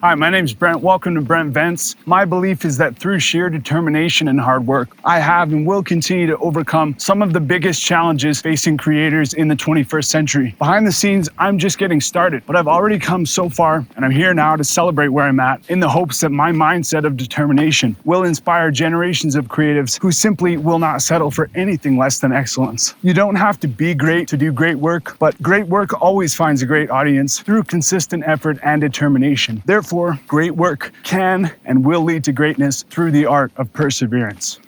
Hi, my name's Brent. Welcome to Brent Vents. My belief is that through sheer determination and hard work, I have and will continue to overcome some of the biggest challenges facing creators in the 21st century. Behind the scenes, I'm just getting started, but I've already come so far, and I'm here now to celebrate where I'm at in the hopes that my mindset of determination will inspire generations of creatives who simply will not settle for anything less than excellence. You don't have to be great to do great work, but great work always finds a great audience through consistent effort and determination. Therefore, great work can and will lead to greatness through the art of perseverance.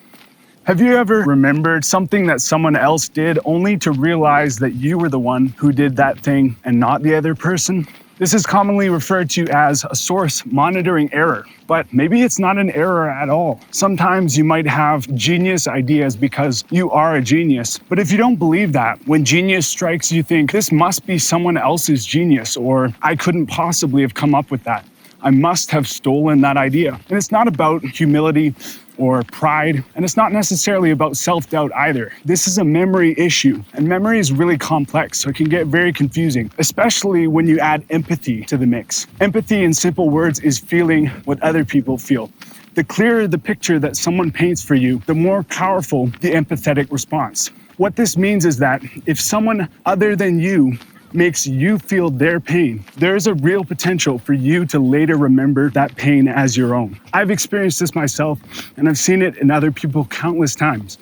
Have you ever remembered something that someone else did only to realize that you were the one who did that thing and not the other person? This is commonly referred to as a source monitoring error, but maybe it's not an error at all. Sometimes you might have genius ideas because you are a genius, but if you don't believe that, when genius strikes, you think this must be someone else's genius, or I couldn't possibly have come up with that. I must have stolen that idea. And it's not about humility or pride, and it's not necessarily about self-doubt either. This is a memory issue, and memory is really complex, so it can get very confusing, especially when you add empathy to the mix. Empathy, in simple words, is feeling what other people feel. The clearer the picture that someone paints for you, the more powerful the empathetic response. What this means is that if someone other than you makes you feel their pain, there is a real potential for you to later remember that pain as your own. I've experienced this myself, and I've seen it in other people countless times.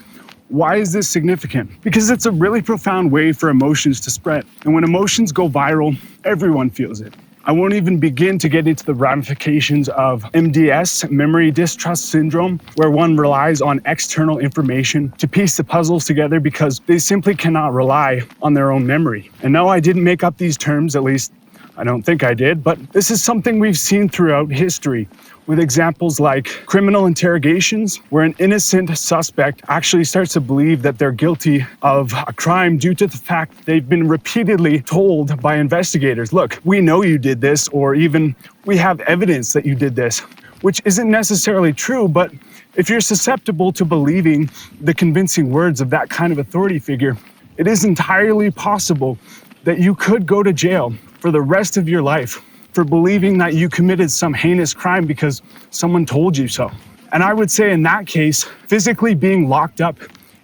Why is this significant? Because it's a really profound way for emotions to spread. And when emotions go viral, everyone feels it. I won't even begin to get into the ramifications of MDS, memory distrust syndrome, where one relies on external information to piece the puzzles together because they simply cannot rely on their own memory. And no, I didn't make up these terms, at least I don't think I did, but this is something we've seen throughout history, with examples like criminal interrogations, where an innocent suspect actually starts to believe that they're guilty of a crime due to the fact they've been repeatedly told by investigators, look, we know you did this, or even we have evidence that you did this, which isn't necessarily true, but if you're susceptible to believing the convincing words of that kind of authority figure, it is entirely possible that you could go to jail for the rest of your life for believing that you committed some heinous crime because someone told you so. And I would say in that case, physically being locked up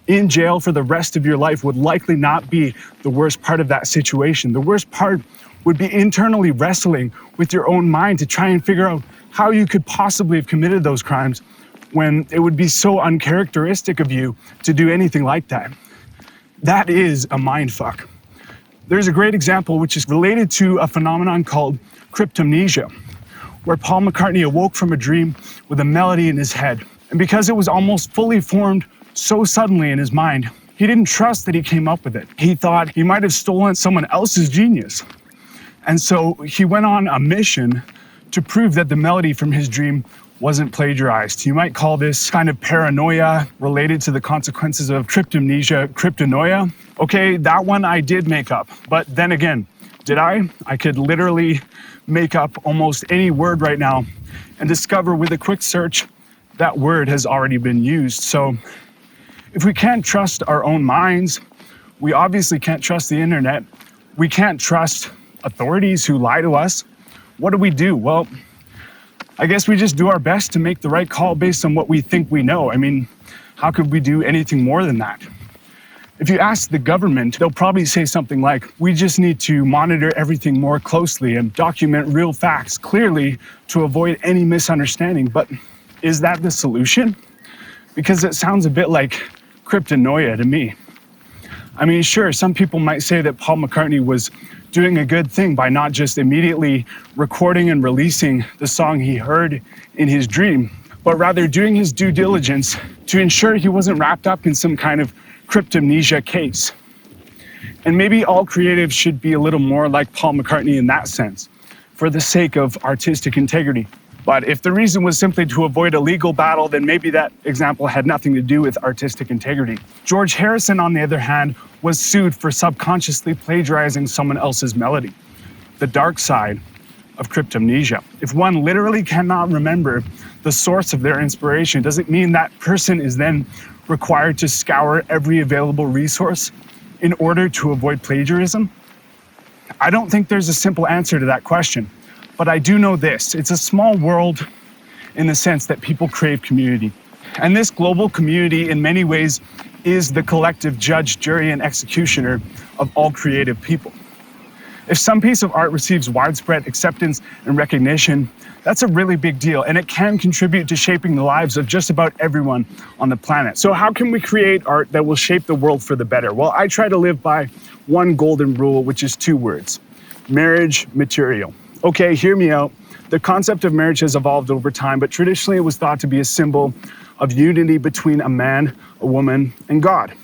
in jail for the rest of your life would likely not be the worst part of that situation. The worst part would be internally wrestling with your own mind to try and figure out how you could possibly have committed those crimes when it would be so uncharacteristic of you to do anything like that. That is a mind fuck. There's a great example which is related to a phenomenon called cryptomnesia, where Paul McCartney awoke from a dream with a melody in his head. And because it was almost fully formed so suddenly in his mind, he didn't trust that he came up with it. He thought he might have stolen someone else's genius. And so he went on a mission to prove that the melody from his dream wasn't plagiarized. You might call this kind of paranoia related to the consequences of cryptomnesia, cryptonoia. Okay, that one I did make up, but then again, did I? I could literally make up almost any word right now and discover with a quick search that word has already been used. So if we can't trust our own minds, we obviously can't trust the internet. We can't trust authorities who lie to us. What do? Well, I guess we just do our best to make the right call based on what we think we know. I mean, how could we do anything more than that? If you ask the government, they'll probably say something like, we just need to monitor everything more closely and document real facts clearly to avoid any misunderstanding. But is that the solution? Because it sounds a bit like cryptonoia to me. I mean, sure, some people might say that Paul McCartney was doing a good thing by not just immediately recording and releasing the song he heard in his dream, but rather doing his due diligence to ensure he wasn't wrapped up in some kind of cryptomnesia case. And maybe all creatives should be a little more like Paul McCartney in that sense, for the sake of artistic integrity. But if the reason was simply to avoid a legal battle, then maybe that example had nothing to do with artistic integrity. George Harrison, on the other hand, was sued for subconsciously plagiarizing someone else's melody. The dark side of cryptomnesia. If one literally cannot remember the source of their inspiration, does it mean that person is then required to scour every available resource in order to avoid plagiarism? I don't think there's a simple answer to that question. But I do know this, it's a small world in the sense that people crave community. And this global community in many ways is the collective judge, jury, and executioner of all creative people. If some piece of art receives widespread acceptance and recognition, that's a really big deal, and it can contribute to shaping the lives of just about everyone on the planet. So how can we create art that will shape the world for the better? Well, I try to live by one golden rule, which is 2 words: marriage material. Okay, hear me out. The concept of marriage has evolved over time, but traditionally it was thought to be a symbol of unity between a man, a woman, and God.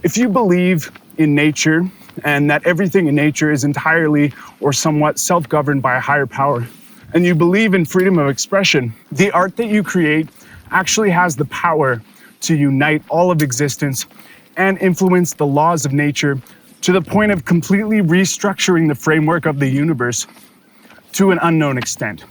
If you believe in nature and that everything in nature is entirely or somewhat self-governed by a higher power, and you believe in freedom of expression, the art that you create actually has the power to unite all of existence and influence the laws of nature to the point of completely restructuring the framework of the universe to an unknown extent.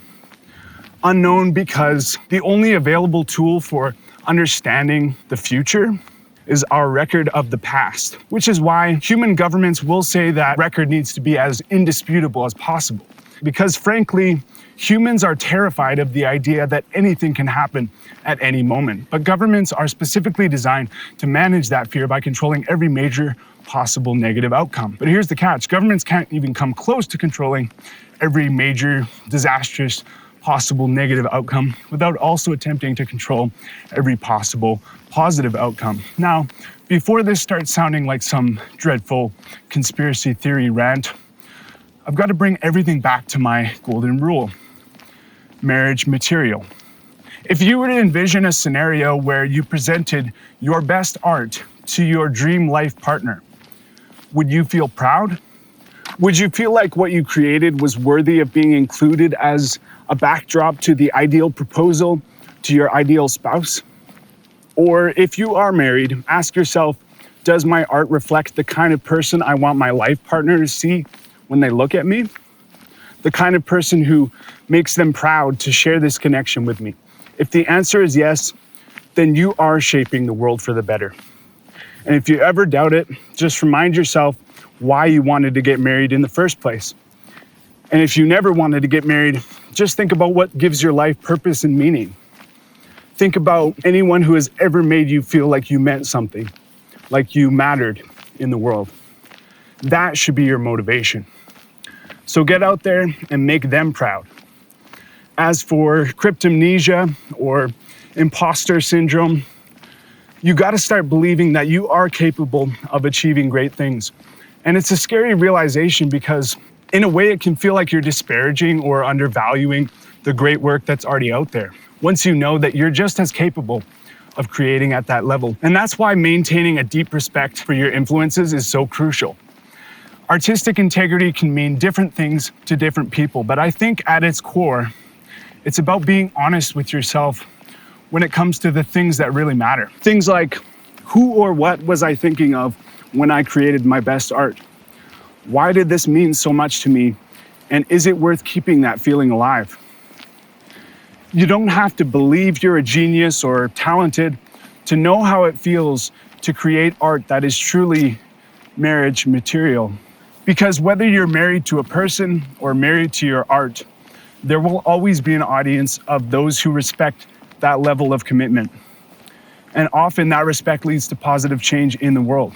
Unknown because the only available tool for understanding the future is our record of the past, which is why human governments will say that record needs to be as indisputable as possible. Because frankly, humans are terrified of the idea that anything can happen at any moment. But governments are specifically designed to manage that fear by controlling every major possible negative outcome. But here's the catch: governments can't even come close to controlling every major disastrous possible negative outcome without also attempting to control every possible positive outcome. Now, before this starts sounding like some dreadful conspiracy theory rant, I've got to bring everything back to my golden rule: marriage material. If you were to envision a scenario where you presented your best art to your dream life partner, would you feel proud? Would you feel like what you created was worthy of being included as a backdrop to the ideal proposal to your ideal spouse? Or if you are married, ask yourself, does my art reflect the kind of person I want my life partner to see when they look at me? The kind of person who makes them proud to share this connection with me? If the answer is yes, then you are shaping the world for the better. And if you ever doubt it, just remind yourself why you wanted to get married in the first place. And if you never wanted to get married, just think about what gives your life purpose and meaning. Think about anyone who has ever made you feel like you meant something, like you mattered in the world. That should be your motivation. So get out there and make them proud. As for cryptomnesia or imposter syndrome, you got to start believing that you are capable of achieving great things. And it's a scary realization because in a way it can feel like you're disparaging or undervaluing the great work that's already out there, once you know that you're just as capable of creating at that level. And that's why maintaining a deep respect for your influences is so crucial. Artistic integrity can mean different things to different people, but I think at its core, it's about being honest with yourself when it comes to the things that really matter. Things like, who or what was I thinking of when I created my best art? Why did this mean so much to me? And is it worth keeping that feeling alive? You don't have to believe you're a genius or talented to know how it feels to create art that is truly marriage material. Because whether you're married to a person or married to your art, there will always be an audience of those who respect that level of commitment. And often that respect leads to positive change in the world.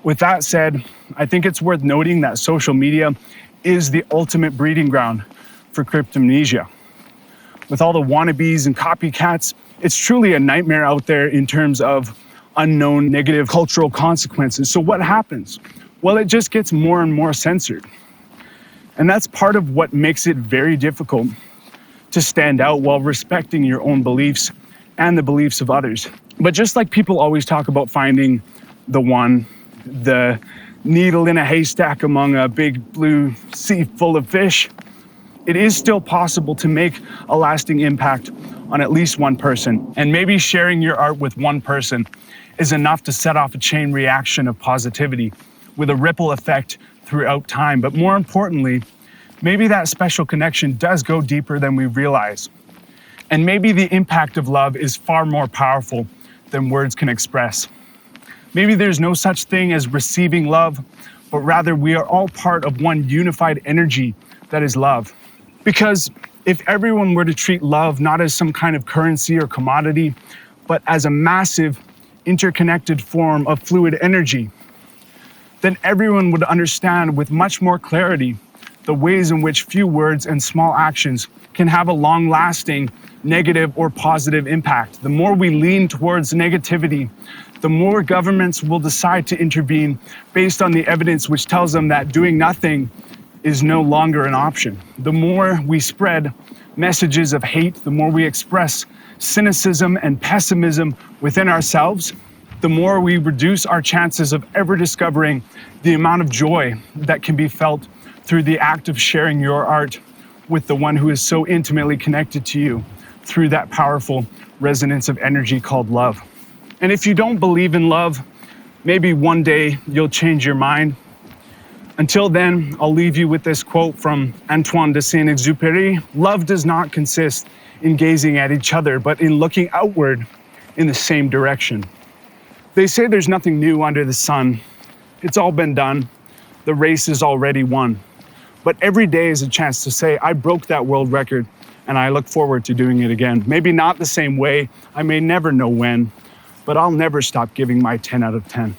With that said, I think it's worth noting that social media is the ultimate breeding ground for cryptomnesia. With all the wannabes and copycats, it's truly a nightmare out there in terms of unknown negative cultural consequences. So what happens? Well, it just gets more and more censored. And that's part of what makes it very difficult to stand out while respecting your own beliefs and the beliefs of others. But just like people always talk about finding the one, the needle in a haystack among a big blue sea full of fish, it is still possible to make a lasting impact on at least one person. And maybe sharing your art with one person is enough to set off a chain reaction of positivity with a ripple effect throughout time. But more importantly, maybe that special connection does go deeper than we realize. And maybe the impact of love is far more powerful than words can express. Maybe there's no such thing as receiving love, but rather we are all part of one unified energy that is love. Because if everyone were to treat love not as some kind of currency or commodity, but as a massive, interconnected form of fluid energy, then everyone would understand with much more clarity the ways in which few words and small actions can have a long-lasting negative or positive impact. The more we lean towards negativity, the more governments will decide to intervene based on the evidence which tells them that doing nothing is no longer an option. The more we spread messages of hate, the more we express cynicism and pessimism within ourselves, the more we reduce our chances of ever discovering the amount of joy that can be felt through the act of sharing your art with the one who is so intimately connected to you through that powerful resonance of energy called love. And if you don't believe in love, maybe one day you'll change your mind. Until then, I'll leave you with this quote from Antoine de Saint-Exupéry: "Love does not consist in gazing at each other, but in looking outward in the same direction." They say there's nothing new under the sun. It's all been done. The race is already won. But every day is a chance to say, I broke that world record, and I look forward to doing it again. Maybe not the same way, I may never know when, but I'll never stop giving my 10 out of 10.